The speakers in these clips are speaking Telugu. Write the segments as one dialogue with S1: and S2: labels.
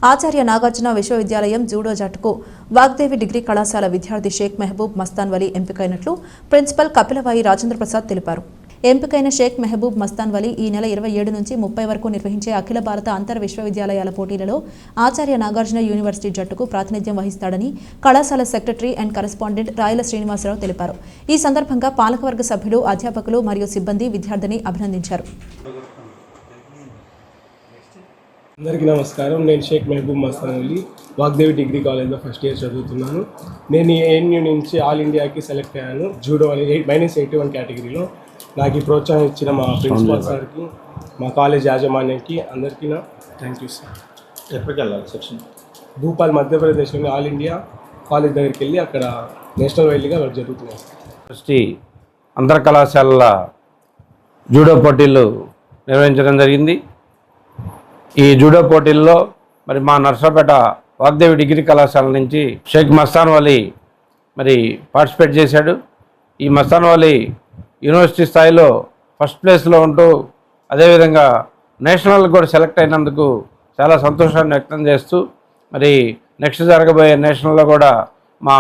S1: ఆచార్య నాగార్జున విశ్వవిద్యాలయం జూడో జట్టుకు వాగ్దేవి డిగ్రీ కళాశాల విద్యార్థి షేక్ మెహబూబ్ మస్తాన్ వలీ ఎంపికైనట్లు ప్రిన్సిపల్ కపిలవాయి రాజేంద్ర ప్రసాద్ తెలిపారు. ఎంపికైన షేక్ మెహబూబ్ మస్తాన్ వలీ ఈ నెల 27 నుంచి 30 వరకు నిర్వహించే అఖిల భారత అంతర్ విశ్వవిద్యాలయాల పోటీలలో ఆచార్య నాగార్జున యూనివర్సిటీ జట్టుకు ప్రాతినిధ్యం వహిస్తాడని కళాశాల సెక్రటరీ అండ్ కరెస్పాండెంట్ రాయల శ్రీనివాసరావు తెలిపారు. ఈ సందర్భంగా పాలకవర్గ సభ్యులు, అధ్యాపకులు మరియు సిబ్బంది విద్యార్థిని అభినందించారు.
S2: అందరికీ నమస్కారం. నేను షేక్ మెహబూబ్ మస్తాన్ వలీ వాగ్దేవి డిగ్రీ కాలేజ్లో ఫస్ట్ ఇయర్ చదువుతున్నాను. నేను ఈ ANU నుంచి ఆల్ ఇండియాకి సెలెక్ట్ అయ్యాను జూడో -81 కేటగిరీలో. నాకు ఈ ప్రోత్సాహం ఇచ్చిన మా ప్రిన్సిపాల్ సార్కి, మా కాలేజ్ యాజమాన్యానికి అందరికీ నా థ్యాంక్ యూ సార్.
S3: ఎక్కడికి వెళ్ళాలి సెక్షన్?
S2: భూపాల్ మధ్యప్రదేశ్లోని ఆల్ ఇండియా కాలేజ్ దగ్గరికి వెళ్ళి అక్కడ నేషనల్ వైడ్గా వర్క్ జరుగుతున్నాయి.
S4: యూనివర్సిటీ అంతర్ కళాశాలల జూడో పోటీలు నిర్వహించడం జరిగింది. ఈ జూడో పోటీల్లో మరి మా నర్సాపేట వాగ్దేవి డిగ్రీ కళాశాల నుంచి షేక్ మస్తాన్ వలీ మరి పార్టిసిపేట్ చేశాడు. ఈ మస్తాన్ వలీ యూనివర్సిటీ స్థాయిలో ఫస్ట్ ప్లేస్లో ఉంటూ అదేవిధంగా నేషనల్ కూడా సెలెక్ట్ అయినందుకు చాలా సంతోషాన్ని వ్యక్తం చేస్తూ మరి నెక్స్ట్ జరగబోయే నేషనల్లో కూడా మా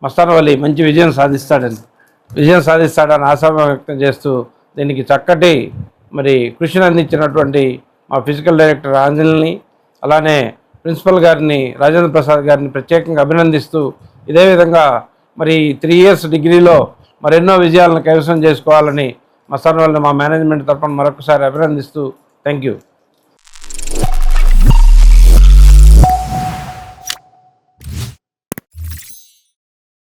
S4: మస్తాన్ వలీ మంచి విజయం సాధిస్తాడని ఆశాభావం వ్యక్తం చేస్తూ దీనికి చక్కటి మరి కృషిని అందించినటువంటి మా ఫిజికల్ డైరెక్టర్ ఆంజలిని, అలానే ప్రిన్సిపల్ గారిని రాజేంద్ర ప్రసాద్ గారిని ప్రత్యేకంగా అభినందిస్తూ ఇదే విధంగా మరి 3 ఇయర్స్ డిగ్రీలో మరెన్నో విజయాలను కైవసం చేసుకోవాలని మస్తాన్ వలీ మా మేనేజ్మెంట్ తరఫున మరొకసారి అభినందిస్తూ థ్యాంక్ యూ.